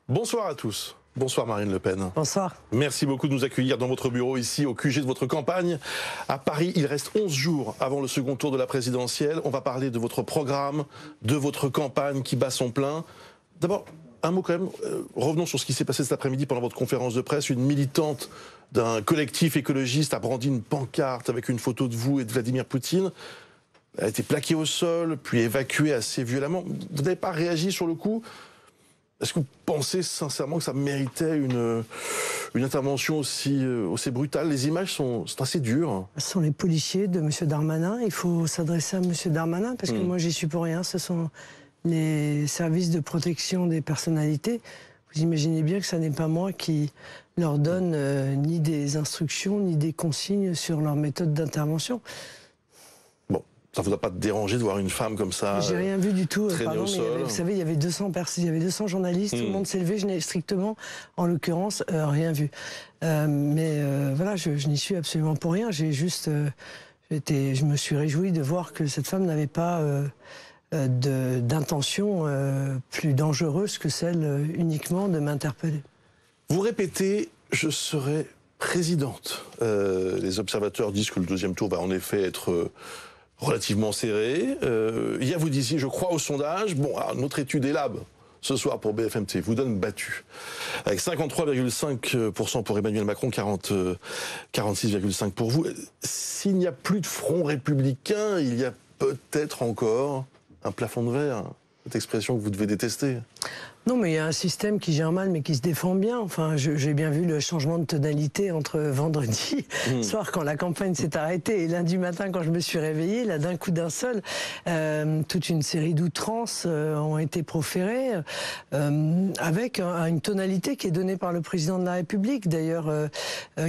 Bonsoir à tous. Bonsoir Marine Le Pen. Bonsoir. Merci beaucoup de nous accueillir dans votre bureau ici au QG de votre campagne. À Paris, il reste 11 jours avant le second tour de la présidentielle. On va parler de votre programme, de votre campagne qui bat son plein. D'abord, un mot quand même. Revenons sur ce qui s'est passé cet après-midi pendant votre conférence de presse. Une militante d'un collectif écologiste a brandi une pancarte avec une photo de vous et de Vladimir Poutine. Elle a été plaquée au sol, puis évacuée assez violemment. Vous n'avez pas réagi sur le coup ? Est-ce que vous pensez sincèrement que ça méritait une intervention aussi brutale? Les images sont assez dures. Ce sont les policiers de M. Darmanin. Il faut s'adresser à M. Darmanin parce que moi, j'y suis pour rien. Ce sont les services de protection des personnalités. Vous imaginez bien que ce n'est pas moi qui leur donne ni des instructions, ni des consignes sur leur méthode d'intervention. Ça ne vous a pas dérangé de voir une femme comme ça? J'ai rien vu du tout. Traîner au sol. Vous savez, il y avait 200 personnes, il y avait 200 journalistes, tout le monde s'est levé. Je n'ai strictement, en l'occurrence, rien vu. Voilà, je n'y suis absolument pour rien. J'ai juste, je me suis réjoui de voir que cette femme n'avait pas d'intention plus dangereuse que celle uniquement de m'interpeller. Vous répétez, je serai présidente. Les observateurs disent que le deuxième tour va en effet être relativement serré. Hier, vous disiez, je crois au sondage. Bon, alors, notre étude ELAB, ce soir pour BFM TV, vous donne battu. Avec 53,5% pour Emmanuel Macron, 46,5% pour vous. S'il n'y a plus de front républicain, il y a peut-être encore un plafond de verre. Cette expression que vous devez détester. Non, mais il y a un système qui gère mal, mais qui se défend bien. Enfin, j'ai bien vu le changement de tonalité entre vendredi soir, quand la campagne s'est arrêtée, et lundi matin, quand je me suis réveillée, là, d'un coup d'un seul, toute une série d'outrances ont été proférées, avec une tonalité qui est donnée par le président de la République, d'ailleurs,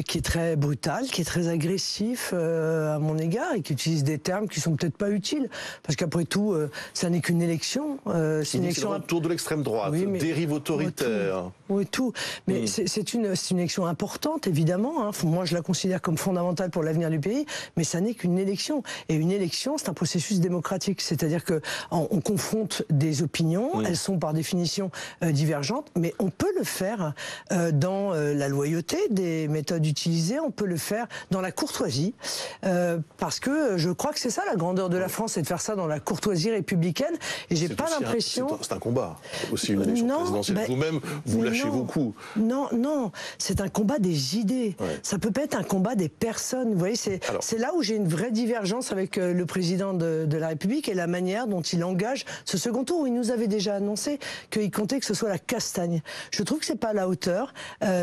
qui est très brutale, qui est très agressif à mon égard, et qui utilise des termes qui sont peut-être pas utiles, parce qu'après tout, ça n'est qu'une élection. C'est une élection autour de l'extrême droite. Oui, dérive autoritaire. Oui, tout. Mais c'est une élection importante, évidemment. Hein. Moi, je la considère comme fondamentale pour l'avenir du pays, mais ça n'est qu'une élection. Et une élection, c'est un processus démocratique. C'est-à-dire qu'on confronte des opinions, elles sont par définition divergentes, mais on peut le faire dans la loyauté des méthodes utilisées, on peut le faire dans la courtoisie, parce que je crois que c'est ça la grandeur de la France, c'est de faire ça dans la courtoisie républicaine. Et j'ai pas l'impression... C'est un combat, aussi une élection présidentielle. Vous-même, vous lâchez vos coups. Non, c'est un combat des idées. Ouais. Ça peut pas être un combat des personnes. Vous voyez, c'est là où j'ai une vraie divergence avec le président de la République et la manière dont il engage ce second tour, où il nous avait déjà annoncé qu'il comptait que ce soit la castagne. Je trouve que c'est pas à la hauteur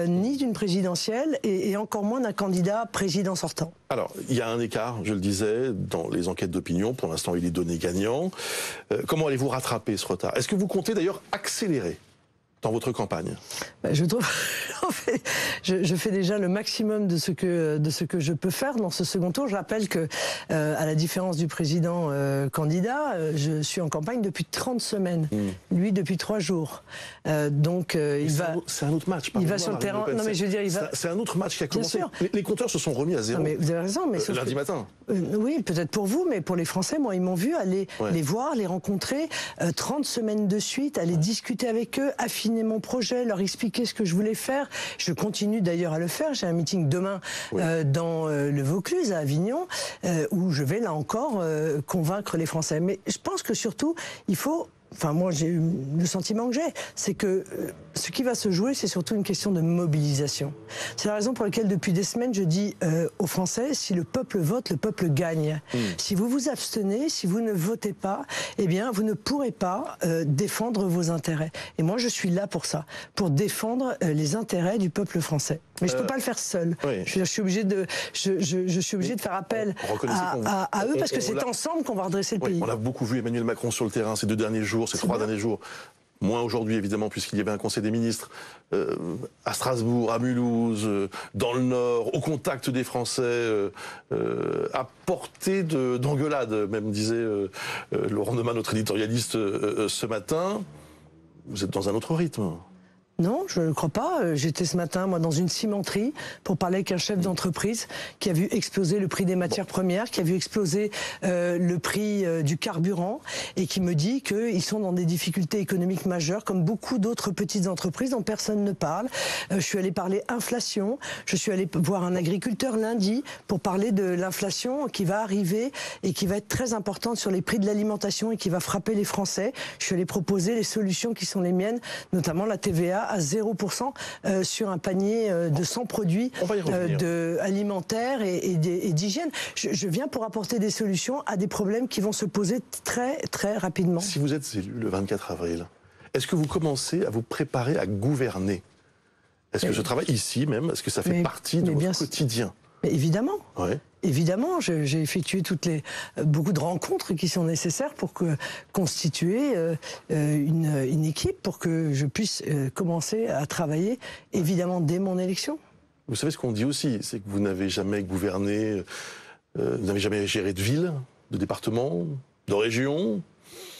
ni d'une présidentielle et encore moins d'un candidat président sortant. Alors, il y a un écart, je le disais, dans les enquêtes d'opinion. Pour l'instant, il est donné gagnant. Comment allez-vous rattraper ce retard? Est-ce que vous comptez d'ailleurs accélérer dans votre campagne? Je trouve, en fait, je fais déjà le maximum de ce que je peux faire dans ce second tour. Je rappelle que, à la différence du président candidat, je suis en campagne depuis 30 semaines. Lui depuis 3 jours. Donc il va. C'est un autre match. Il va sur le terrain. Non mais je veux dire, il va. C'est un autre match qui a commencé. Les compteurs se sont remis à zéro. Non, mais vous avez raison. Mais lundi matin. Oui, peut-être pour vous, mais pour les Français, moi, ils m'ont vu aller les voir, les rencontrer, 30 semaines de suite, aller discuter avec eux, affiner mon projet, leur expliquer ce que je voulais faire. Je continue d'ailleurs à le faire. J'ai un meeting demain dans le Vaucluse, à Avignon, où je vais là encore convaincre les Français. Mais je pense que surtout, il faut... Enfin, moi, le sentiment que j'ai, c'est que ce qui va se jouer, c'est surtout une question de mobilisation. C'est la raison pour laquelle, depuis des semaines, je dis aux Français, si le peuple vote, le peuple gagne. Si vous vous abstenez, si vous ne votez pas, eh bien, vous ne pourrez pas défendre vos intérêts. Et moi, je suis là pour ça, pour défendre les intérêts du peuple français. Mais je peux pas le faire seul. Je suis obligé de faire appel à eux, parce que c'est ensemble qu'on va redresser le pays. On a beaucoup vu Emmanuel Macron sur le terrain ces 2 derniers jours, ces 3 derniers jours. Moins aujourd'hui, évidemment, puisqu'il y avait un conseil des ministres à Strasbourg, à Mulhouse, dans le Nord, au contact des Français, à portée d'engueulade, même disait Laurent Neumann, notre éditorialiste, ce matin. Vous êtes dans un autre rythme. Non, je ne crois pas. J'étais ce matin, moi, dans une cimenterie pour parler avec un chef d'entreprise qui a vu exploser le prix des matières premières, qui a vu exploser le prix du carburant et qui me dit qu'ils sont dans des difficultés économiques majeures, comme beaucoup d'autres petites entreprises dont personne ne parle. Je suis allée parler inflation. Je suis allée voir un agriculteur lundi pour parler de l'inflation qui va arriver et qui va être très importante sur les prix de l'alimentation et qui va frapper les Français. Je suis allée proposer les solutions qui sont les miennes, notamment la TVA à 0% sur un panier de 100 produits alimentaires et d'hygiène. Je viens pour apporter des solutions à des problèmes qui vont se poser très très rapidement. Si vous êtes élu le 24 avril, est-ce que vous commencez à vous préparer à gouverner? Est-ce que ce travail ici même, est-ce que ça fait partie de votre quotidien? Mais évidemment. Ouais. Évidemment, j'ai effectué beaucoup de rencontres qui sont nécessaires pour constituer une équipe, pour que je puisse commencer à travailler, évidemment, dès mon élection. Vous savez ce qu'on dit aussi, c'est que vous n'avez jamais gouverné, vous n'avez jamais géré de ville, de département, de région.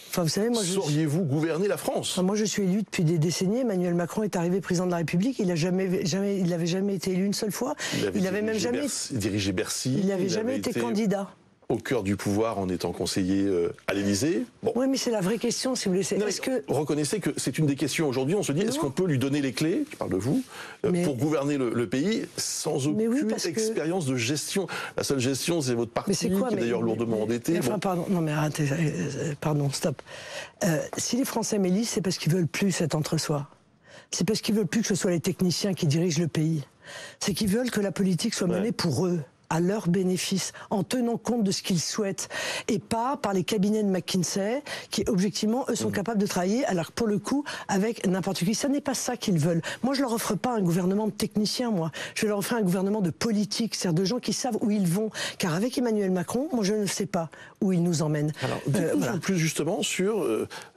Enfin, vous savez, moi, sauriez-vous gouverner la France? Enfin, moi, je suis élu depuis des décennies. Emmanuel Macron est arrivé président de la République. Il n'avait jamais été élu une seule fois. Il avait même jamais dirigé Bercy. Il n'avait jamais été candidat. Au cœur du pouvoir en étant conseiller à l'Élysée. Bon. Oui, mais c'est la vraie question, si vous voulez. Reconnaissez que c'est une des questions aujourd'hui. On se dit, est-ce qu'on peut lui donner les clés, je parle de vous, pour gouverner le pays sans aucune expérience de gestion? La seule gestion, c'est votre parti, qui est d'ailleurs lourdement endetté. Enfin, pardon, non mais arrêtez, pardon, stop. Si les Français m'élisent, c'est parce qu'ils veulent plus cet entre-soi. C'est parce qu'ils veulent plus que ce soit les techniciens qui dirigent le pays. C'est qu'ils veulent que la politique soit menée pour eux, à leur bénéfice, en tenant compte de ce qu'ils souhaitent, et pas par les cabinets de McKinsey, qui, objectivement, eux, sont capables de travailler, alors pour le coup, avec n'importe qui. Ça n'est pas ça qu'ils veulent. Moi, je leur offre pas un gouvernement de techniciens, moi. Je leur offre un gouvernement de politique, c'est-à-dire de gens qui savent où ils vont. Car avec Emmanuel Macron, moi, je ne sais pas où il nous emmène. Alors, dites-nous en plus, justement, sur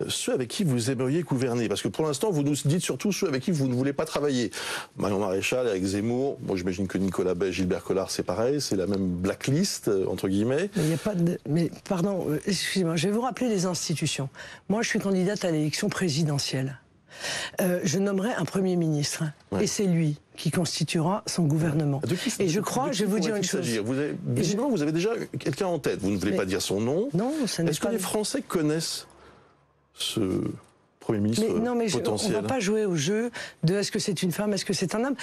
ceux avec qui vous aimeriez gouverner. Parce que pour l'instant, vous nous dites surtout ceux avec qui vous ne voulez pas travailler. Marion Maréchal, Éric Zemmour, moi, j'imagine que Nicolas Bay, Gilbert Collard, c'est pareil. C'est la même blacklist, entre guillemets. Mais il n'y a pas de... Mais pardon, excusez-moi, je vais vous rappeler les institutions. Moi, je suis candidate à l'élection présidentielle. Je nommerai un Premier ministre. Ouais. Et c'est lui qui constituera son gouvernement. Et je crois, je vais vous dire une chose. Visiblement, vous avez déjà quelqu'un en tête. Vous ne voulez pas dire son nom. Non, ça n'est pas... Est-ce que les Français connaissent ce Premier ministre potentiel? On ne va pas jouer au jeu de est-ce que c'est une femme, est-ce que c'est un homme.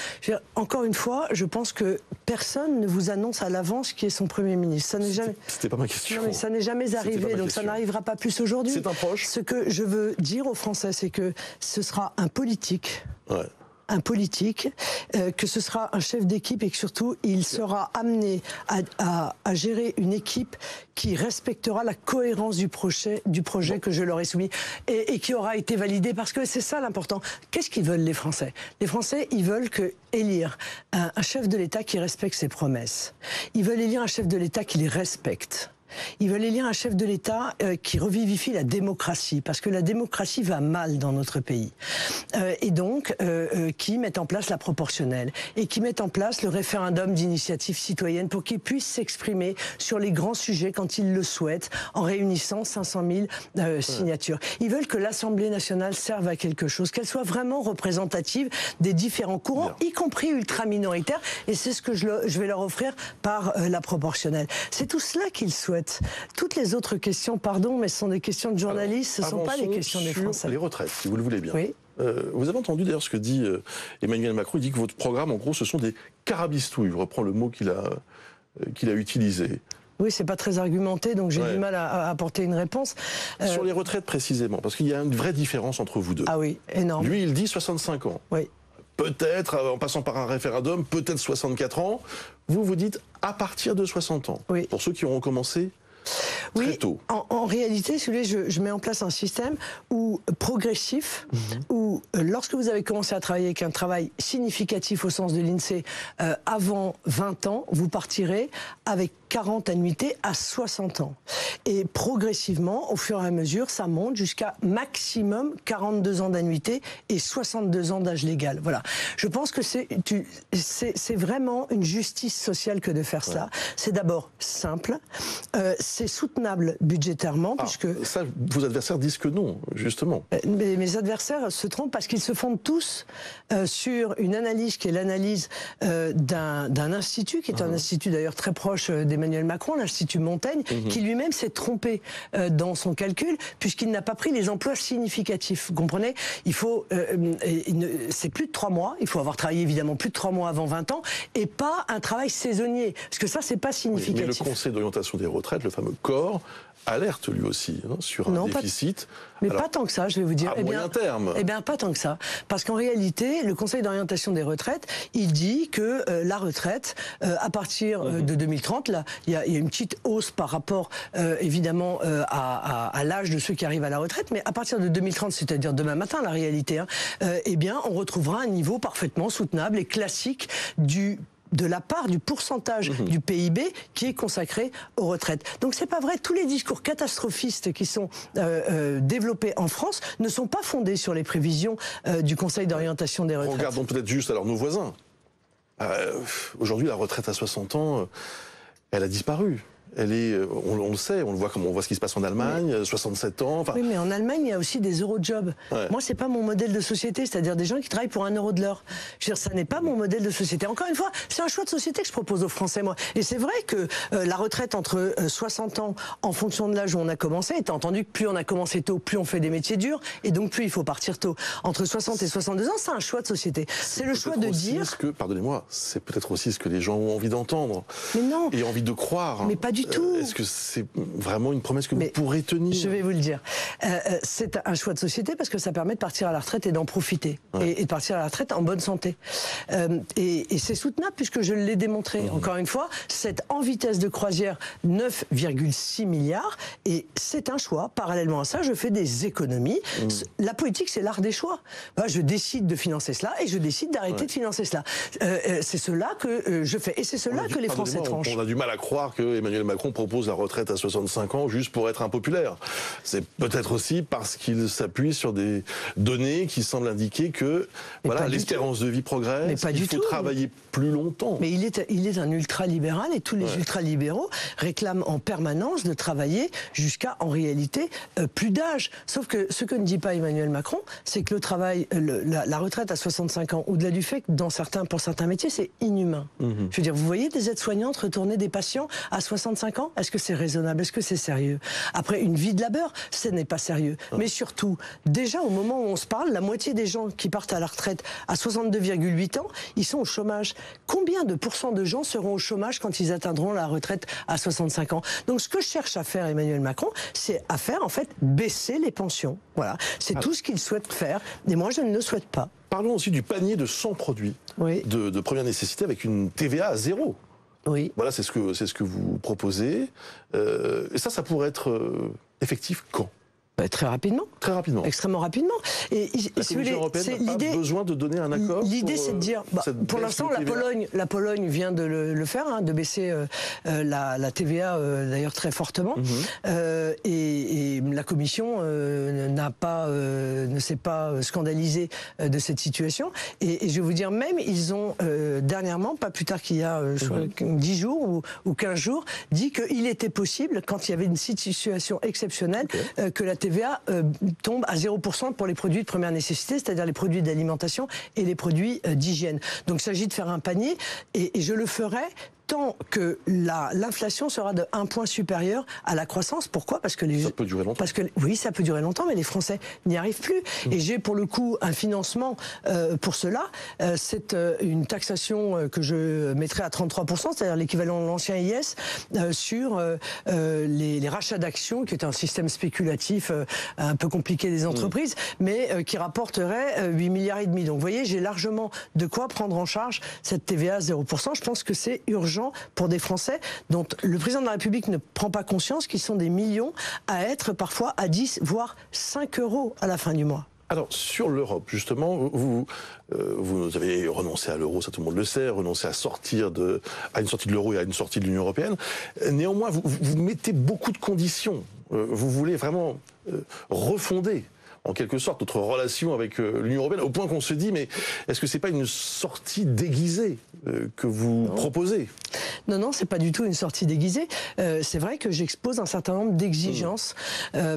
Encore une fois, je pense que personne ne vous annonce à l'avance qui est son Premier ministre. Ça n'est jamais. C'était pas ma question. Non, mais ça n'est jamais arrivé, donc ça n'arrivera pas plus aujourd'hui. C'est un proche. Ce que je veux dire aux Français, c'est que ce sera un politique. Ouais. Un politique, que ce sera un chef d'équipe et que surtout il sera amené à gérer une équipe qui respectera la cohérence du projet que je leur ai soumis et qui aura été validé, parce que c'est ça l'important. Qu'est-ce qu'ils veulent les Français? Les Français, ils veulent élire un chef de l'État qui respecte ses promesses. Ils veulent élire un chef de l'État qui les respecte. Ils veulent élire un chef de l'État qui revivifie la démocratie, parce que la démocratie va mal dans notre pays. Et donc, qui met en place la proportionnelle et qui met en place le référendum d'initiative citoyenne pour qu'ils puissent s'exprimer sur les grands sujets quand ils le souhaitent, en réunissant 500 000 signatures. Ils veulent que l'Assemblée nationale serve à quelque chose, qu'elle soit vraiment représentative des différents courants, y compris ultra-minoritaires, et c'est ce que je vais leur offrir par la proportionnelle. C'est tout cela qu'ils souhaitent. Toutes les autres questions, pardon, mais ce sont des questions de journalistes, ce ne sont pas les questions des Français. Les retraites, si vous le voulez bien. Oui. Vous avez entendu d'ailleurs ce que dit Emmanuel Macron. Il dit que votre programme, en gros, ce sont des carabistouilles. Je reprends le mot qu'il a utilisé. Oui, c'est pas très argumenté, donc j'ai du mal à apporter une réponse. Sur les retraites précisément, parce qu'il y a une vraie différence entre vous deux. Ah oui, énorme. Lui, il dit 65 ans. Oui. Peut-être, en passant par un référendum, peut-être 64 ans. Vous dites à partir de 60 ans. Oui. Pour ceux qui auront commencé très tôt. En réalité, si vous voulez, je mets en place un système progressif, où lorsque vous avez commencé à travailler avec un travail significatif au sens de l'INSEE avant 20 ans, vous partirez avec 40 annuités à 60 ans. Et progressivement, au fur et à mesure, ça monte jusqu'à maximum 42 ans d'annuité et 62 ans d'âge légal. Voilà. Je pense que c'est vraiment une justice sociale que de faire cela. C'est d'abord simple, c'est soutenable budgétairement, puisque... Ça, vos adversaires disent que non, justement. Mes adversaires se trompent parce qu'ils se fondent tous sur une analyse qui est l'analyse d'un institut, qui est un institut d'ailleurs très proche d'Emmanuel Macron, l'Institut Montaigne, qui lui-même s'est trompé dans son calcul, puisqu'il n'a pas pris les emplois significatifs. Vous comprenez? Il faut, c'est plus de 3 mois, il faut avoir travaillé évidemment plus de 3 mois avant 20 ans, et pas un travail saisonnier, parce que ça, c'est pas significatif. Mais le Conseil d'orientation des retraites, le fameux corps, alerte lui aussi sur un déficit. Mais pas tant que ça, je vais vous dire. À moyen terme. Eh bien, pas tant que ça. Parce qu'en réalité, le Conseil d'orientation des retraites, il dit que la retraite, à partir de 2030, là, il y a une petite hausse par rapport, évidemment, à l'âge de ceux qui arrivent à la retraite, mais à partir de 2030, c'est-à-dire demain matin, la réalité, eh bien, on retrouvera un niveau parfaitement soutenable et classique de la part du pourcentage du PIB qui est consacré aux retraites. Donc c'est pas vrai, tous les discours catastrophistes qui sont développés en France ne sont pas fondés sur les prévisions du Conseil d'orientation des retraites. Regardons peut-être juste alors nos voisins. Aujourd'hui, la retraite à 60 ans, elle a disparu. Elle est, on le sait, on le voit comme on voit ce qui se passe en Allemagne, 67 ans. Oui, mais en Allemagne, il y a aussi des eurojobs. Ouais. Moi, c'est pas mon modèle de société, c'est-à-dire des gens qui travaillent pour 1 euro de l'heure. Je veux dire, ça n'est pas mon modèle de société. Encore une fois, c'est un choix de société que je propose aux Français, moi. Et c'est vrai que la retraite entre 60 ans, en fonction de l'âge où on a commencé, étant entendu que plus on a commencé tôt, plus on fait des métiers durs, et donc plus il faut partir tôt. Entre 60 et 62 ans, c'est un choix de société. C'est le choix de dire... Pardonnez-moi, c'est peut-être aussi ce que les gens ont envie d'entendre. Mais non. Et envie de croire. Mais pas du tout. Est-ce que c'est vraiment une promesse que vous pourrez tenir? Je vais vous le dire. C'est un choix de société parce que ça permet de partir à la retraite et d'en profiter. Et de partir à la retraite en bonne santé. Et c'est soutenable puisque je l'ai démontré. Encore une fois, c'est en vitesse de croisière 9,6 milliards. Et c'est un choix. Parallèlement à ça, je fais des économies. La politique, c'est l'art des choix. Je décide de financer cela et je décide d'arrêter de financer cela. C'est cela que je fais. Et c'est cela que les Français tranchent. On a du mal à croire que Emmanuel Macron propose la retraite à 65 ans juste pour être impopulaire. C'est peut-être aussi parce qu'il s'appuie sur des données qui semblent indiquer que voilà, l'espérance de vie progresse, mais pas il faut travailler plus longtemps. Mais il est un ultra-libéral et tous les ultra-libéraux réclament en permanence de travailler jusqu'à, en réalité, plus d'âge. Sauf que ce que ne dit pas Emmanuel Macron, c'est que le travail, la retraite à 65 ans, au-delà du fait que pour certains métiers, c'est inhumain. Je veux dire, vous voyez des aides-soignantes retourner des patients à 65 ans? Est-ce que c'est raisonnable? Est-ce que c'est sérieux? Après, une vie de labeur, ce n'est pas sérieux. Mais surtout, déjà au moment où on se parle, la moitié des gens qui partent à la retraite à 62,8 ans, ils sont au chômage. Combien de pourcents de gens seront au chômage quand ils atteindront la retraite à 65 ans? Donc ce que cherche à faire Emmanuel Macron, c'est à faire en fait baisser les pensions. Voilà, c'est tout ce qu'il souhaite faire. Et moi, je ne le souhaite pas. Parlons aussi du panier de 100 produits de première nécessité avec une TVA à 0. Oui. Voilà, c'est ce que vous proposez. Et ça pourrait être effectif quand? Très rapidement. Très rapidement. Extrêmement rapidement. Et la Commission européenne n'a pas besoin de donner un accord? L'idée, c'est de dire... pour l'instant, la Pologne vient de le faire, de baisser la TVA, d'ailleurs, très fortement. Et la Commission ne s'est pas scandalisée de cette situation. Et je vais vous dire, même, ils ont dernièrement, pas plus tard qu'il y a 10 jours ou 15 jours, dit qu'il était possible, quand il y avait une situation exceptionnelle, que la TVA tombe à 0% pour les produits de première nécessité, c'est-à-dire les produits d'alimentation et les produits d'hygiène. Donc il s'agit de faire un panier et je le ferai tant que l'inflation sera de 1 point supérieur à la croissance. Pourquoi? Parce que ça peut durer longtemps. Oui, ça peut durer longtemps, mais les Français n'y arrivent plus. Et j'ai pour le coup un financement pour cela. C'est une taxation que je mettrai à 33%, c'est-à-dire l'équivalent de l'ancien IS, sur les rachats d'actions, qui est un système spéculatif un peu compliqué des entreprises, mais qui rapporterait 8,5 milliards. Donc vous voyez, j'ai largement de quoi prendre en charge cette TVA à 0%. Je pense que c'est urgent pour des Français dont le président de la République ne prend pas conscience qu'ils sont des millions à être parfois à 10, voire 5 euros à la fin du mois. Alors, sur l'Europe, justement, vous avez renoncé à l'euro, ça tout le monde le sait, renoncé à une sortie de l'euro et à une sortie de l'Union européenne. Néanmoins, vous mettez beaucoup de conditions. Vous voulez vraiment refonder en quelque sorte notre relation avec l'Union européenne, au point qu'on se dit, mais est-ce que c'est pas une sortie déguisée que vous proposez? Non, c'est pas du tout une sortie déguisée. C'est vrai que j'expose un certain nombre d'exigences,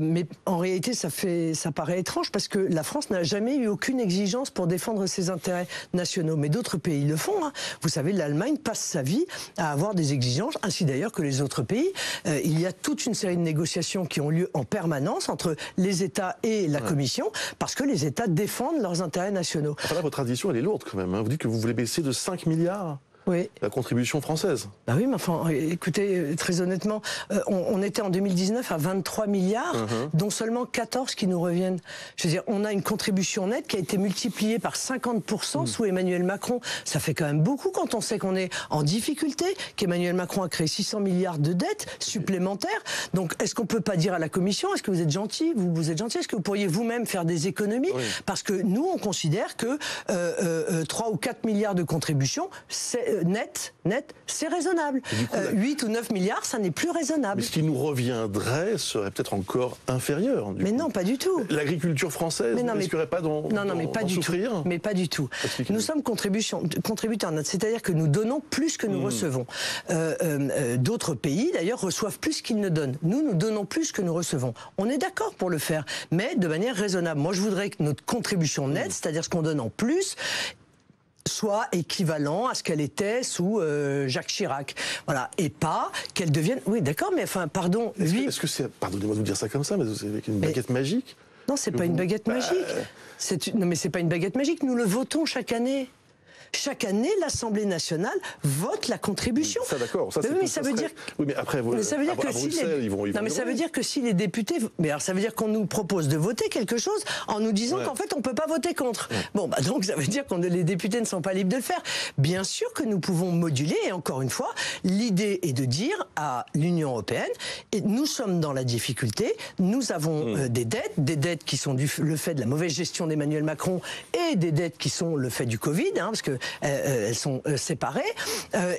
mais en réalité, ça paraît étrange parce que la France n'a jamais eu aucune exigence pour défendre ses intérêts nationaux. Mais d'autres pays le font. Hein. Vous savez, l'Allemagne passe sa vie à avoir des exigences, ainsi d'ailleurs que les autres pays. Il y a toute une série de négociations qui ont lieu en permanence entre les États et la Commission, parce que les États défendent leurs intérêts nationaux. Enfin là, votre tradition, elle est lourde quand même. Hein. Vous dites que vous voulez baisser de 5 milliards la contribution française. Bah oui, mais enfin, écoutez, très honnêtement, on était en 2019 à 23 milliards, dont seulement 14 qui nous reviennent. Je veux dire, on a une contribution nette qui a été multipliée par 50% sous Emmanuel Macron. Ça fait quand même beaucoup quand on sait qu'on est en difficulté, qu'Emmanuel Macron a créé 600 milliards de dettes supplémentaires. Donc, est-ce qu'on peut pas dire à la Commission, est-ce que vous êtes gentil, vous êtes gentil, est-ce que vous pourriez vous-même faire des économies? Parce que nous, on considère que 3 ou 4 milliards de contribution, net, c'est raisonnable. Coup, 8 ou 9 milliards, ça n'est plus raisonnable. Mais ce qui nous reviendrait serait peut-être encore inférieur. Mais non, pas du tout. L'agriculture française ne risquerait pas d'en souffrir? Mais pas du tout. Nous sommes contributeurs nets, c'est-à-dire que nous donnons plus que nous recevons. D'autres pays, d'ailleurs, reçoivent plus qu'ils ne donnent. Nous donnons plus que nous recevons. On est d'accord pour le faire, mais de manière raisonnable. Moi, je voudrais que notre contribution nette, c'est-à-dire ce qu'on donne en plus, soit équivalent à ce qu'elle était sous Jacques Chirac. Voilà. Et pas qu'elle devienne... Oui, d'accord, mais enfin, pardon... Est-ce que c'est... Pardonnez-moi de vous dire ça comme ça, mais c'est avec une baguette magique? Non, c'est pas une baguette magique. Non, mais c'est pas une baguette magique. Nous le votons chaque année. Chaque année, l'Assemblée nationale vote la contribution. Ça, d'accord. Ça, mais ça veut dire. Oui, mais après, ça veut dire que si ça veut dire que si les députés, mais alors ça veut dire qu'on nous propose de voter quelque chose en nous disant qu'en fait on peut pas voter contre. Bon, bah donc ça veut dire que les députés ne sont pas libres de le faire. Bien sûr que nous pouvons moduler. Et encore une fois, l'idée est de dire à l'Union européenne, et nous sommes dans la difficulté. Nous avons des dettes qui sont le fait de la mauvaise gestion d'Emmanuel Macron et des dettes qui sont le fait du Covid, parce que elles sont séparées,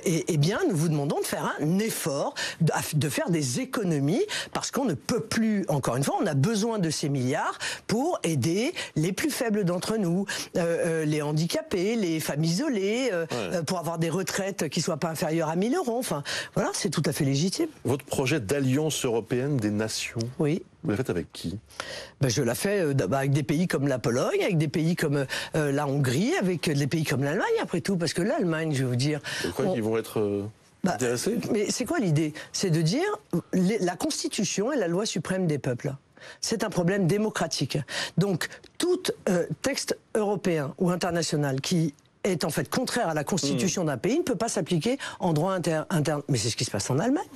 et bien nous vous demandons de faire un effort, de faire des économies, parce qu'on ne peut plus, encore une fois, on a besoin de ces milliards pour aider les plus faibles d'entre nous, les handicapés, les femmes isolées, pour avoir des retraites qui ne soient pas inférieures à 1 000 €. Enfin, voilà, c'est tout à fait légitime. Votre projet d'alliance européenne des nations, oui. Vous la faites avec qui? Je la fais avec des pays comme la Pologne, avec des pays comme la Hongrie, avec des pays comme l'Allemagne, après tout, parce que l'Allemagne, je vais vous dire... Vous croyez qu'ils vont être intéressés? Mais c'est quoi l'idée? C'est de dire la Constitution est la loi suprême des peuples. C'est un problème démocratique. Donc, tout texte européen ou international qui est en fait contraire à la Constitution d'un pays ne peut pas s'appliquer en droit interne. Mais c'est ce qui se passe en Allemagne.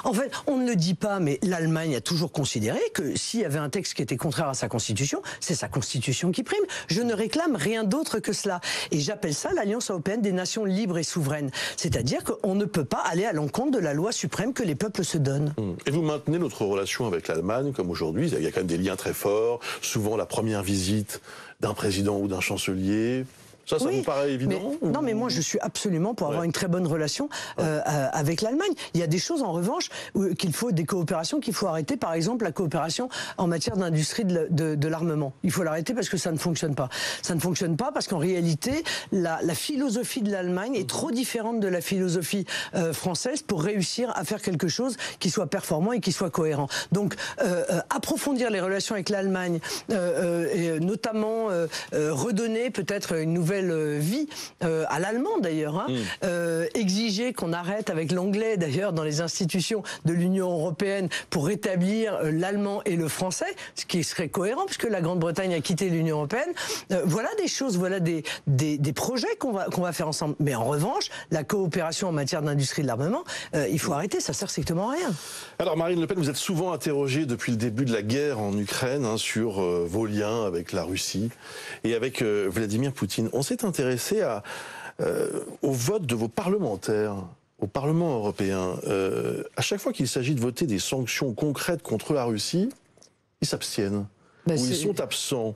En fait, on ne le dit pas, mais l'Allemagne a toujours considéré que s'il y avait un texte qui était contraire à sa Constitution, c'est sa Constitution qui prime. Je ne réclame rien d'autre que cela. Et j'appelle ça l'Alliance européenne des nations libres et souveraines. C'est-à-dire qu'on ne peut pas aller à l'encontre de la loi suprême que les peuples se donnent. Et vous maintenez notre relation avec l'Allemagne, comme aujourd'hui, il y a quand même des liens très forts, souvent la première visite d'un président ou d'un chancelier... Ça vous paraît évident? Non, mais moi, je suis absolument pour avoir une très bonne relation avec l'Allemagne. Il y a des choses, en revanche, des coopérations qu'il faut arrêter. Par exemple, la coopération en matière d'industrie de l'armement. Il faut l'arrêter parce que ça ne fonctionne pas. Ça ne fonctionne pas parce qu'en réalité, la philosophie de l'Allemagne est trop différente de la philosophie française pour réussir à faire quelque chose qui soit performant et qui soit cohérent. Donc, approfondir les relations avec l'Allemagne, et notamment redonner peut-être une nouvelle vie à l'allemand d'ailleurs, exiger qu'on arrête avec l'anglais d'ailleurs dans les institutions de l'Union européenne pour rétablir l'allemand et le français, ce qui serait cohérent puisque la Grande-Bretagne a quitté l'Union européenne. Voilà des choses, voilà des projets qu'on va faire ensemble. Mais en revanche, la coopération en matière d'industrie de l'armement, il faut arrêter, ça sert strictement à rien. Alors Marine Le Pen, vous êtes souvent interrogée depuis le début de la guerre en Ukraine sur vos liens avec la Russie et avec Vladimir Poutine. On s'est intéressé au vote de vos parlementaires au Parlement européen. À chaque fois qu'il s'agit de voter des sanctions concrètes contre la Russie, ils s'abstiennent ou ils sont absents.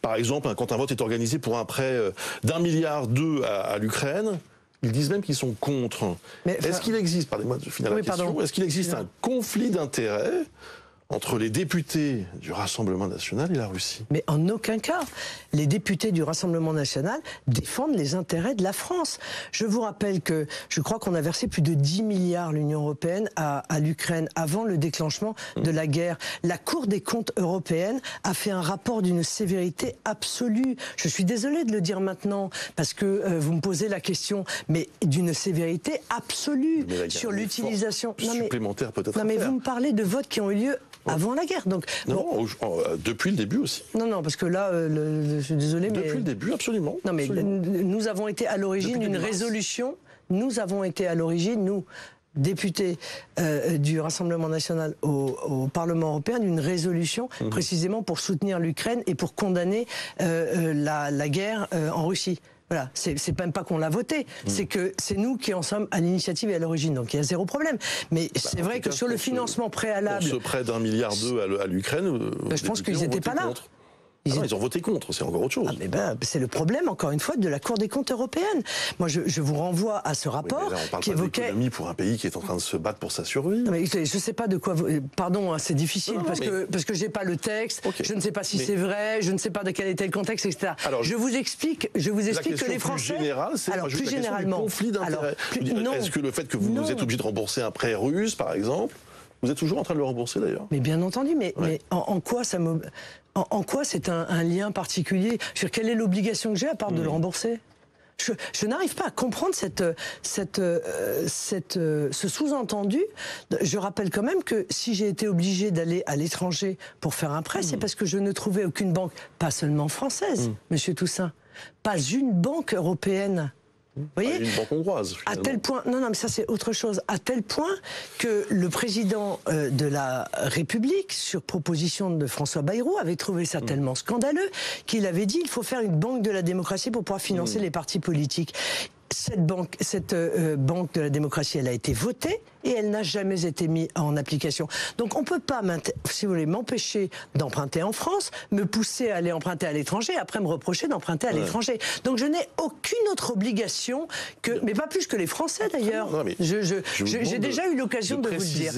par exemple, quand un vote est organisé pour un prêt d'1,2 milliard à l'Ukraine, ils disent même qu'ils sont contre. Est-ce qu'il existe, pardonnez-moi de finir la question, est-ce qu'il existe un conflit d'intérêts entre les députés du Rassemblement national et la Russie? Mais en aucun cas. Les députés du Rassemblement national défendent les intérêts de la France. Je vous rappelle que je crois qu'on a versé plus de 10 milliards l'Union européenne à l'Ukraine avant le déclenchement de la guerre. La Cour des comptes européenne a fait un rapport d'une sévérité absolue. Je suis désolée de le dire maintenant parce que vous me posez la question, mais d'une sévérité absolue sur l'utilisation supplémentaire peut-être. Non mais vous me parlez de votes qui ont eu lieu avant la guerre, donc non, depuis le début aussi. Non, parce que là, je suis désolé, mais depuis le début, absolument. Non, mais absolument. Nous avons été à l'origine d'une résolution. Nous avons été à l'origine, nous, députés du Rassemblement national au Parlement européen, d'une résolution précisément pour soutenir l'Ukraine et pour condamner la guerre en Russie. Voilà, c'est même pas qu'on l'a voté, c'est que c'est nous qui en sommes à l'initiative et à l'origine, donc il y a zéro problème. Mais c'est vrai que sur le financement préalable... Pour ce prêt d'1,2 milliard à l'Ukraine... je pense qu'ils n'étaient pas là. Ils ont voté contre, c'est encore autre chose. C'est le problème, encore une fois, de la Cour des comptes européenne. Moi, je vous renvoie à ce rapport qui évoquait... d'économie pour un pays qui est en train de se battre pour sa survie. Non, mais je ne sais pas de quoi... Pardon, c'est difficile, parce que je n'ai pas le texte, je ne sais pas si c'est vrai, je ne sais pas de quel était le contexte, etc. Alors, je vous explique que les Français... Plus généralement, conflit d'intérêts. Est-ce que le fait que vous êtes obligé de rembourser un prêt russe, par exemple, vous êtes toujours en train de le rembourser d'ailleurs? Mais bien entendu, mais en quoi ça me... En quoi c'est un lien particulier? Quelle est l'obligation que j'ai à part de le rembourser? Je n'arrive pas à comprendre ce sous-entendu. Je rappelle quand même que si j'ai été obligé d'aller à l'étranger pour faire un prêt, c'est parce que je ne trouvais aucune banque, pas seulement française, Monsieur Toussaint, pas une banque européenne. Vous voyez, une banque hongroise. À tel point, non, mais ça c'est autre chose. À tel point que le président de la République, sur proposition de François Bayrou, avait trouvé ça tellement scandaleux qu'il avait dit il faut faire une banque de la démocratie pour pouvoir financer les partis politiques. Cette banque de la démocratie, elle a été votée et elle n'a jamais été mise en application. Donc on ne peut pas, si vous voulez, m'empêcher d'emprunter en France, me pousser à aller emprunter à l'étranger, après me reprocher d'emprunter à l'étranger. Donc je n'ai aucune autre obligation mais pas plus que les Français d'ailleurs. J'ai déjà eu l'occasion de vous le dire.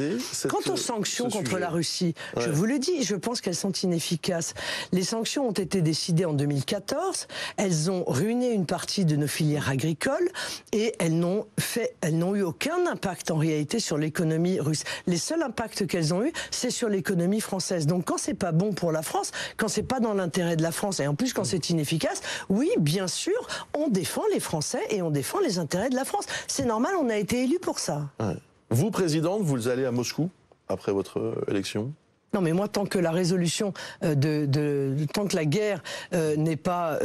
Quant aux sanctions contre la Russie, je vous le dis, je pense qu'elles sont inefficaces. Les sanctions ont été décidées en 2014, elles ont ruiné une partie de nos filières agricoles, et elles n'ont eu aucun impact en réalité sur l'économie russe. Les seuls impacts qu'elles ont eu, c'est sur l'économie française. Donc quand c'est pas bon pour la France, quand c'est pas dans l'intérêt de la France, et en plus quand c'est inefficace, oui, bien sûr, on défend les Français et on défend les intérêts de la France. C'est normal, on a été élus pour ça. Vous, présidente, vous allez à Moscou après votre élection? Non, mais moi, tant que la résolution, tant que la guerre n'est pas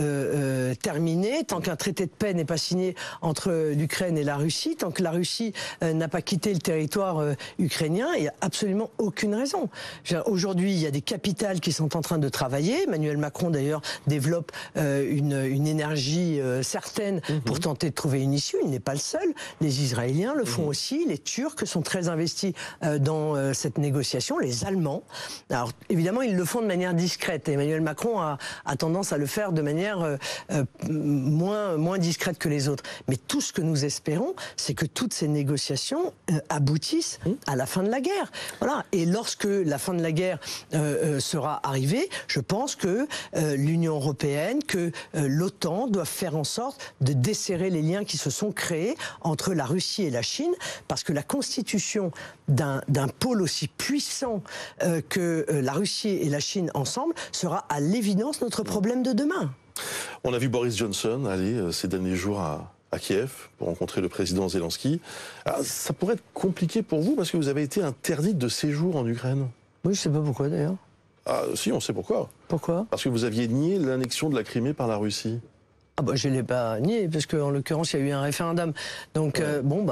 terminée, tant qu'un traité de paix n'est pas signé entre l'Ukraine et la Russie, tant que la Russie n'a pas quitté le territoire ukrainien, il n'y a absolument aucune raison. Aujourd'hui, il y a des capitales qui sont en train de travailler. Emmanuel Macron, d'ailleurs, développe une énergie certaine pour tenter de trouver une issue. Il n'est pas le seul. Les Israéliens le font aussi. Les Turcs sont très investis dans cette négociation. Les Allemands. Alors, évidemment, ils le font de manière discrète. Emmanuel Macron a tendance à le faire de manière moins discrète que les autres. Mais tout ce que nous espérons, c'est que toutes ces négociations aboutissent à la fin de la guerre. Voilà. Et lorsque la fin de la guerre sera arrivée, je pense que l'Union européenne, que l'OTAN doivent faire en sorte de desserrer les liens qui se sont créés entre la Russie et la Chine, parce que la constitution d'un pôle aussi puissant que la Russie et la Chine ensemble sera à l'évidence notre problème de demain. On a vu Boris Johnson aller ces derniers jours à Kiev pour rencontrer le président Zelensky. Alors, ça pourrait être compliqué pour vous parce que vous avez été interdite de séjour en Ukraine. Oui, je ne sais pas pourquoi d'ailleurs. Ah si, on sait pourquoi. Pourquoi? Parce que vous aviez nié l'annexion de la Crimée par la Russie. Ah bah, je ne l'ai pas nié, parce qu'en l'occurrence, il y a eu un référendum. Donc,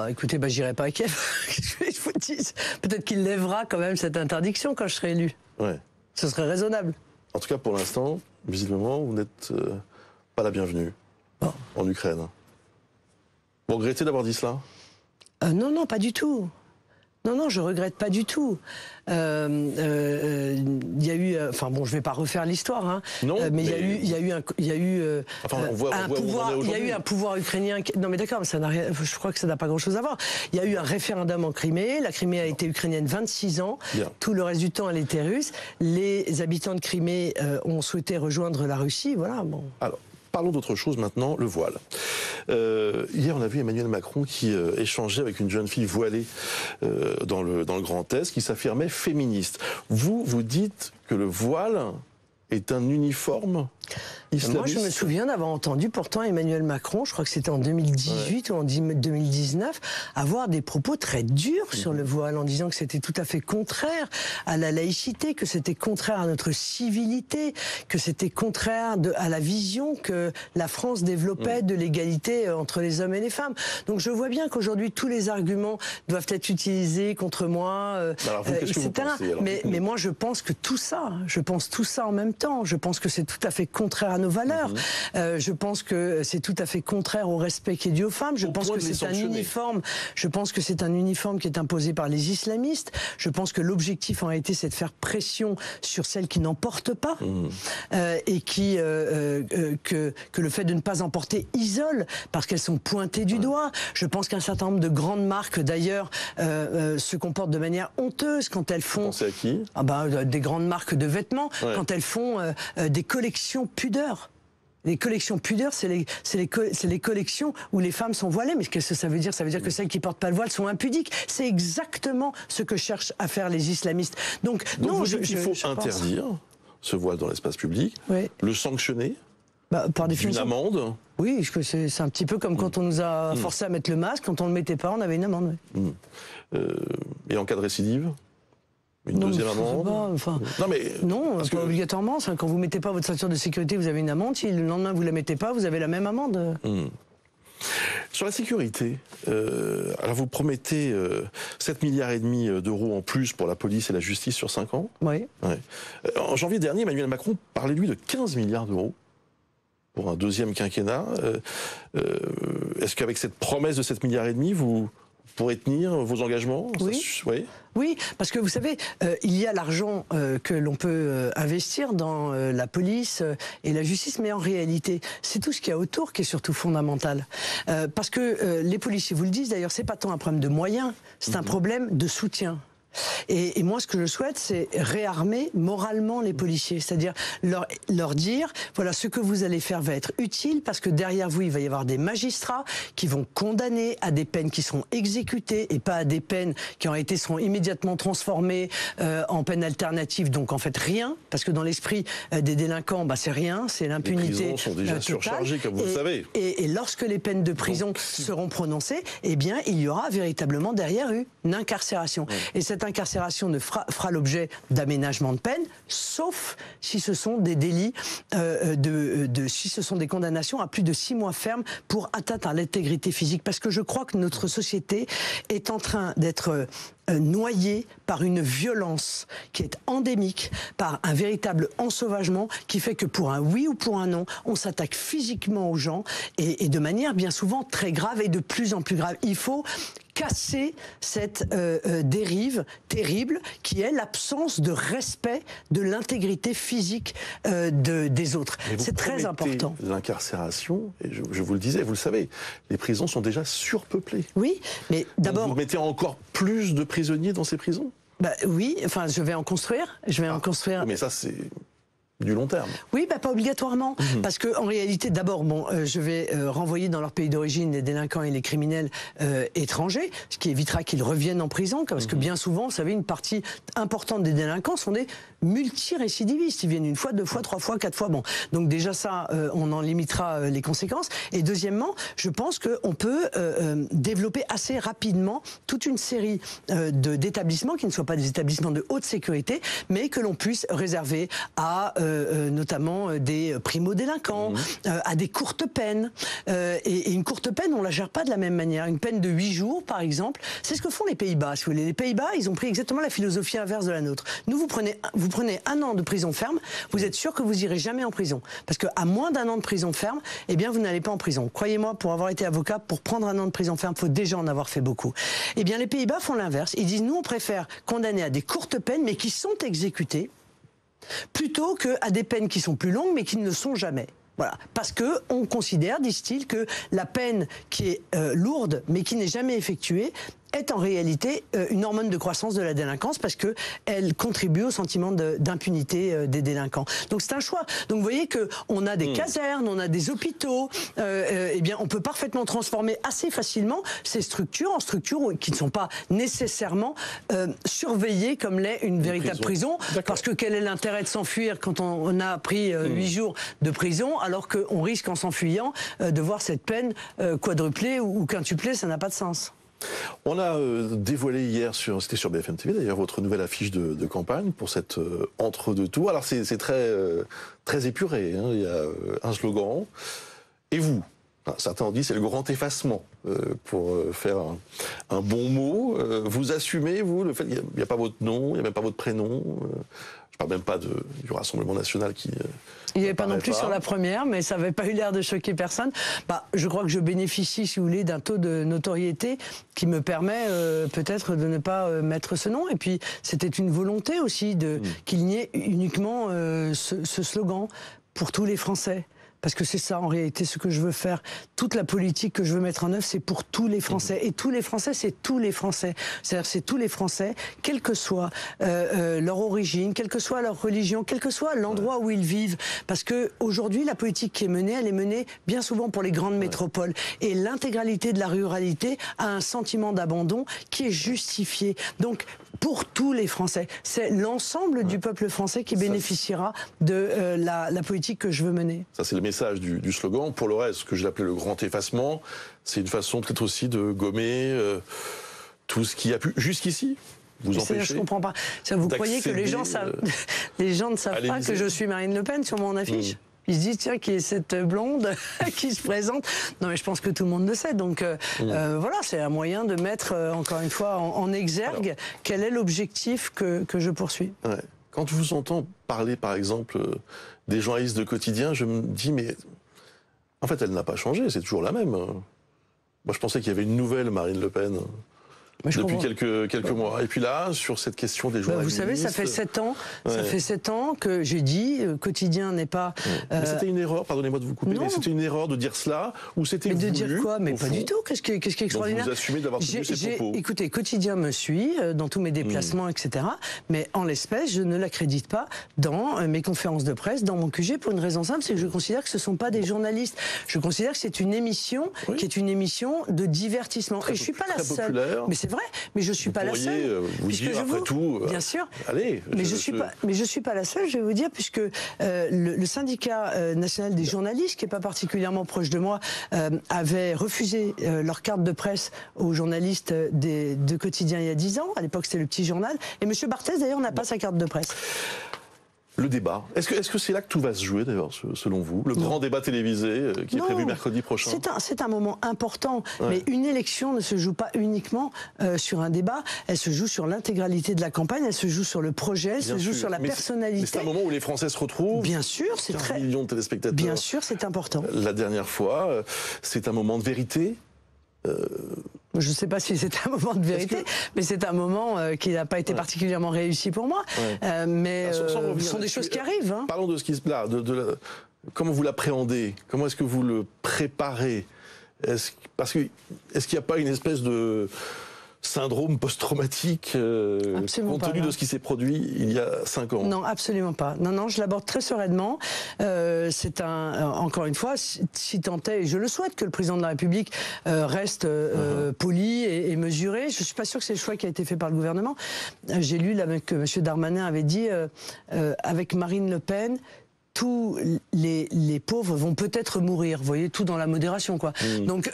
écoutez, j'irai pas à Kiev. Qu'est-ce que je vous dis? Peut-être qu'il lèvera quand même cette interdiction quand je serai élu. Ouais. Ce serait raisonnable. En tout cas, pour l'instant, visiblement, vous n'êtes pas la bienvenue en Ukraine. Vous regrettez d'avoir dit cela? Non, pas du tout. Non, non, je regrette pas du tout. Il y a eu, enfin bon, je vais pas refaire l'histoire, hein, mais il y a eu un pouvoir ukrainien. Non, mais d'accord, mais ça n'a rien. Je crois que ça n'a pas grand-chose à voir. Il y a eu un référendum en Crimée. La Crimée a été ukrainienne 26 ans. Bien. Tout le reste du temps, elle était russe. Les habitants de Crimée ont souhaité rejoindre la Russie. Voilà. Bon. Alors. Parlons d'autre chose maintenant, le voile. Hier, on a vu Emmanuel Macron qui échangeait avec une jeune fille voilée dans le Grand Est, qui s'affirmait féministe. Vous dites que le voile est un uniforme islamiste. Moi, je me souviens d'avoir entendu pourtant Emmanuel Macron, je crois que c'était en 2018 ou en 2019, avoir des propos très durs sur le voile, en disant que c'était tout à fait contraire à la laïcité, que c'était contraire à notre civilité, que c'était contraire à la vision que la France développait de l'égalité entre les hommes et les femmes. Donc je vois bien qu'aujourd'hui, tous les arguments doivent être utilisés contre moi, alors vous, etc. Pensez, mais moi, je pense que tout ça, je pense tout ça en même temps. Je pense que c'est tout à fait contraire à nos valeurs. Je pense que c'est tout à fait contraire au respect qui est dû aux femmes. Je pense que c'est un uniforme. Je pense que c'est un uniforme qui est imposé par les islamistes. Je pense que l'objectif en réalité, c'est de faire pression sur celles qui n'en portent pas et qui que le fait de ne pas en porter isole parce qu'elles sont pointées du doigt. Je pense qu'un certain nombre de grandes marques d'ailleurs se comportent de manière honteuse quand elles font. Vous pensez à qui ? Des grandes marques de vêtements quand elles font des collections pudeur. Les collections pudeur, c'est les collections où les femmes sont voilées. Mais qu'est-ce que ça veut dire ? Ça veut dire que celles qui portent pas le voile sont impudiques. C'est exactement ce que cherchent à faire les islamistes. Donc non, il faut interdire ce voile dans l'espace public, le sanctionner. Par définition. Une amende. Oui, c'est un petit peu comme quand on nous a forcé à mettre le masque. Quand on ne le mettait pas, on avait une amende. Et en cas de récidive ? Une deuxième amende. Non, pas obligatoirement. Quand vous ne mettez pas votre ceinture de sécurité, vous avez une amende. Si le lendemain vous ne la mettez pas, vous avez la même amende. Sur la sécurité, alors vous promettez 7,5 milliards d'euros en plus pour la police et la justice sur 5 ans. Oui. En janvier dernier, Emmanuel Macron parlait lui de 15 milliards d'euros pour un deuxième quinquennat. Est-ce qu'avec cette promesse de 7,5 milliards, vous pourrez tenir vos engagements ? Oui, parce que vous savez, il y a l'argent que l'on peut investir dans la police et la justice, mais en réalité, c'est tout ce qu'il y a autour qui est surtout fondamental. Parce que les policiers vous le disent, d'ailleurs, c'est pas tant un problème de moyens, c'est un problème de soutien. Et moi, ce que je souhaite, c'est réarmer moralement les policiers, c'est-à-dire leur dire, voilà, ce que vous allez faire va être utile parce que derrière vous, il va y avoir des magistrats qui vont condamner à des peines qui seront exécutées et pas à des peines qui seront immédiatement transformées en peines alternatives. Donc en fait rien, parce que dans l'esprit des délinquants, c'est rien, c'est l'impunité. Les prisons sont déjà surchargées, comme vous le savez. Et lorsque les peines de prison seront prononcées, eh bien, il y aura véritablement derrière une incarcération. Et cette incarcération ne fera l'objet d'aménagement de peine, sauf si ce sont des délits, si ce sont des condamnations à plus de 6 mois ferme pour atteinte à l'intégrité physique. Parce que je crois que notre société est en train d'être noyée par une violence qui est endémique, par un véritable ensauvagement qui fait que pour un oui ou pour un non, on s'attaque physiquement aux gens et de manière bien souvent très grave et de plus en plus grave. Il faut casser cette dérive terrible qui est l'absence de respect de l'intégrité physique des autres. C'est très important. L'incarcération, et je vous le disais, vous le savez, les prisons sont déjà surpeuplées. Oui, mais d'abord... Vous mettez encore plus de prisonniers dans ces prisons ? Oui, enfin, je vais en construire. En construire. Mais ça, c'est du long terme. Oui, pas obligatoirement. Parce que en réalité, d'abord, je vais renvoyer dans leur pays d'origine les délinquants et les criminels étrangers, ce qui évitera qu'ils reviennent en prison, parce que bien souvent, vous savez, une partie importante des délinquants sont des multirécidivistes. Ils viennent 1 fois, 2 fois, 3 fois, 4 fois. Donc déjà ça, on en limitera les conséquences. Et deuxièmement, je pense qu'on peut développer assez rapidement toute une série d'établissements qui ne soient pas des établissements de haute sécurité, mais que l'on puisse réserver à notamment des primo-délinquants, à des courtes peines. Et une courte peine, on la gère pas de la même manière. Une peine de 8 jours, par exemple, c'est ce que font les Pays-Bas. Si vous voulez. Les Pays-Bas, ils ont pris exactement la philosophie inverse de la nôtre. Nous, vous prenez 1 an de prison ferme, vous êtes sûr que vous irez jamais en prison. Parce qu'à moins d'1 an de prison ferme, eh bien, vous n'allez pas en prison. Croyez-moi, pour avoir été avocat, pour prendre 1 an de prison ferme, il faut déjà en avoir fait beaucoup. Eh bien, les Pays-Bas font l'inverse. Ils disent, nous, on préfère condamner à des courtes peines, mais qui sont exécutées, plutôt qu'à des peines qui sont plus longues, mais qui ne le sont jamais. Voilà. Parce que on considère, disent-ils, que la peine qui est lourde, mais qui n'est jamais effectuée, est en réalité une hormone de croissance de la délinquance parce que elle contribue au sentiment d'impunité des délinquants. Donc c'est un choix. Donc vous voyez que on a des casernes, on a des hôpitaux. Eh bien, on peut parfaitement transformer assez facilement ces structures en structures qui ne sont pas nécessairement surveillées comme l'est une véritable prison. Parce que quel est l'intérêt de s'enfuir quand on a pris 8 jours de prison alors qu'on risque en s'enfuyant de voir cette peine quadruplée ou quintuplée, ça n'a pas de sens. On a dévoilé hier, c'était sur BFM TV d'ailleurs, votre nouvelle affiche de campagne pour cette entre-deux-tours. Alors c'est très épuré, hein. Il y a un slogan. Et vous, certains ont dit c'est le grand effacement, pour faire un bon mot. Vous assumez, vous, le fait qu'il n'y a pas votre nom, il n'y a même pas votre prénom. Je parle même pas du Rassemblement National qui... Il n'y avait pas non plus sur la première, mais ça n'avait pas eu l'air de choquer personne. Je crois que je bénéficie, si vous voulez, d'un taux de notoriété qui me permet peut-être de ne pas mettre ce nom. Et puis, c'était une volonté aussi qu'il n'y ait uniquement ce slogan pour tous les Français. Parce que c'est ça, en réalité, ce que je veux faire. Toute la politique que je veux mettre en œuvre, c'est pour tous les Français. Et tous les Français, c'est tous les Français. C'est-à-dire, c'est tous les Français, quelle que soit leur origine, quelle que soit leur religion, quel que soit l'endroit où ils vivent. Parce que aujourd'hui, la politique qui est menée, elle est menée bien souvent pour les grandes métropoles. Et l'intégralité de la ruralité a un sentiment d'abandon qui est justifié. Donc, pour tous les Français, c'est l'ensemble du peuple français qui bénéficiera de la politique que je veux mener. Ça, c'est le message du slogan. Pour le reste, ce que je l'appelais le grand effacement, c'est une façon peut-être aussi de gommer tout ce qui a pu jusqu'ici vous empêcher. Je comprends pas. Vous croyez que les gens savent, les gens ne savent pas que je suis Marine Le Pen sur mon affiche? Ils se disent, tiens, qui est cette blonde qui se présente? Non, mais je pense que tout le monde le sait. Donc, voilà, c'est un moyen de mettre, encore une fois, en exergue quel est l'objectif que je poursuis. Ouais. Quand je vous entends parler, par exemple, des journalistes de quotidien, je me dis, mais en fait, elle n'a pas changé, c'est toujours la même. Moi, je pensais qu'il y avait une nouvelle Marine Le Pen. Depuis quelques mois. Et puis là, sur cette question des journalistes... Vous savez, ça fait 7 ans. Ça fait 7 ans que j'ai dit, quotidien n'est pas... Mais c'était une erreur, pardonnez-moi de vous couper, mais c'était une erreur de dire cela, ou c'était voulu? Mais de dire quoi? Mais pas du tout. Qu'est-ce qui est extraordinaire? Donc vous assumez d'avoir tenu ces propos. Écoutez, quotidien me suit dans tous mes déplacements, etc. Mais en l'espèce, je ne l'accrédite pas dans mes conférences de presse, dans mon QG, pour une raison simple, c'est que je considère que ce ne sont pas des journalistes. Je considère que c'est une émission qui est une émission de divertissement. Et je ne suis pas la seule. Mais c'est vrai, mais je suis pas la seule. Vous dire après tout, bien sûr. Allez. Mais je suis pas la seule. Je vais vous dire, puisque le syndicat national des journalistes, qui est pas particulièrement proche de moi, avait refusé leur carte de presse aux journalistes de quotidien il y a 10 ans. À l'époque, c'était le Petit Journal. Et M. Barthès, d'ailleurs, n'a pas sa carte de presse. Le débat. Est-ce que c'est là que tout va se jouer, d'ailleurs, selon vous? Le grand débat télévisé qui est prévu mercredi prochain? C'est un moment important, mais une élection ne se joue pas uniquement sur un débat, elle se joue sur l'intégralité de la campagne, elle se joue sur le projet, elle se joue sur la personnalité. C'est un moment où les Français se retrouvent. Bien sûr, c'est 15 millions de téléspectateurs. Bien sûr, c'est important. La dernière fois, c'est un moment de vérité. Je ne sais pas si c'est un moment de vérité, mais c'est un moment qui n'a pas été particulièrement réussi pour moi. Mais ce sont des choses qui arrivent. Hein. Parlons de ce qui se passe. Comment vous l'appréhendez? Comment est-ce que vous le préparez? Est-ce qu'il n'y a pas une espèce de syndrome post-traumatique compte tenu de ce qui s'est produit il y a 5 ans? Non, absolument pas. Non, je l'aborde très sereinement. C'est encore une fois, si tant est, et je le souhaite, que le président de la République reste poli et mesuré. Je suis pas sûr que c'est le choix qui a été fait par le gouvernement. J'ai lu là que M. Darmanin avait dit avec Marine Le Pen, tous les pauvres vont peut-être mourir. Vous voyez, tout dans la modération, quoi. Donc,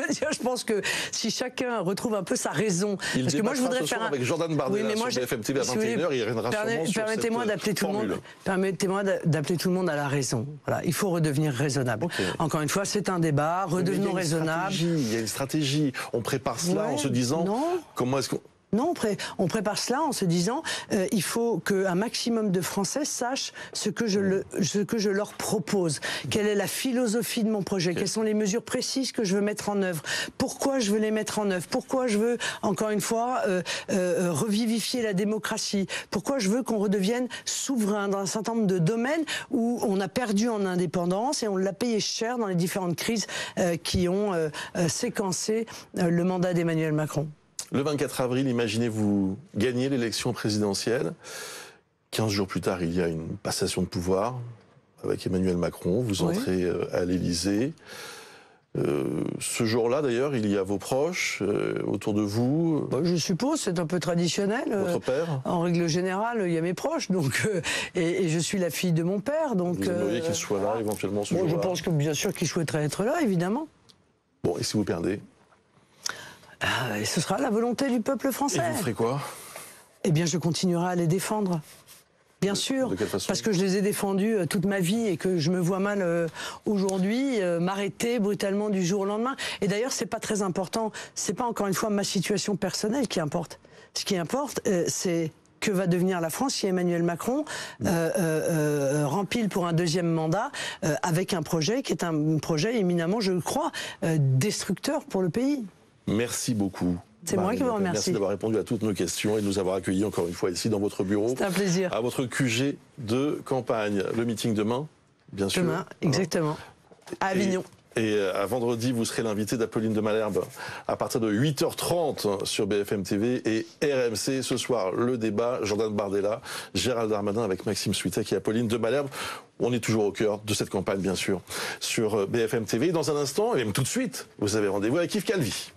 je pense que si chacun retrouve un peu sa raison, parce que moi je voudrais faire avec Jordan Bardella sur BFM TV à 21h, il reviendra sûrement sur permettez-moi d'appeler tout le monde. Permettez-moi d'appeler tout le monde à la raison. Voilà, il faut redevenir raisonnable. Encore une fois, c'est un débat. Redevenons raisonnables. Il y a une stratégie. On prépare cela en se disant comment est-ce qu'on... Non, on prépare cela en se disant il faut qu'un maximum de Français sachent ce que je leur propose. Quelle est la philosophie de mon projet? Quelles sont les mesures précises que je veux mettre en œuvre? Pourquoi je veux les mettre en œuvre? Pourquoi je veux, encore une fois, revivifier la démocratie? Pourquoi je veux qu'on redevienne souverain dans un certain nombre de domaines où on a perdu en indépendance et on l'a payé cher dans les différentes crises qui ont séquencé le mandat d'Emmanuel Macron? Le 24 avril, imaginez-vous gagner l'élection présidentielle. 15 jours plus tard, il y a une passation de pouvoir avec Emmanuel Macron. Vous entrez à l'Élysée. Ce jour-là, d'ailleurs, il y a vos proches autour de vous. Je suppose, c'est un peu traditionnel. Votre père? En règle générale, il y a mes proches, donc et je suis la fille de mon père, donc. Vous aimeriez qu'il soit là, éventuellement, ce jour-là? Je pense que bien sûr qu'il souhaiterait être là, évidemment. Bon, et si vous perdez? Et ce sera la volonté du peuple français. Et vous ferez quoi? Eh bien, je continuerai à les défendre. Bien sûr, de quelle façon? parce que je les ai défendus toute ma vie et que je me vois mal aujourd'hui m'arrêter brutalement du jour au lendemain. Et d'ailleurs, c'est pas très important. C'est pas encore une fois ma situation personnelle qui importe. Ce qui importe, c'est que va devenir la France si Emmanuel Macron rempile pour un deuxième mandat avec un projet qui est un projet éminemment, je le crois, destructeur pour le pays. Merci beaucoup. C'est moi qui vous remercie. Merci d'avoir répondu à toutes nos questions et de nous avoir accueillis encore une fois ici dans votre bureau. C'est un plaisir. À votre QG de campagne. Le meeting demain, bien sûr. Demain, exactement. À Avignon. Et à vendredi, vous serez l'invité d'Apolline de Malherbe à partir de 8h30 sur BFM TV et RMC. Ce soir, le débat, Jordan Bardella, Gérald Darmanin avec Maxime Switek et Apolline de Malherbe. On est toujours au cœur de cette campagne, bien sûr, sur BFM TV. Et dans un instant, et même tout de suite, vous avez rendez-vous avec Yves Calvi.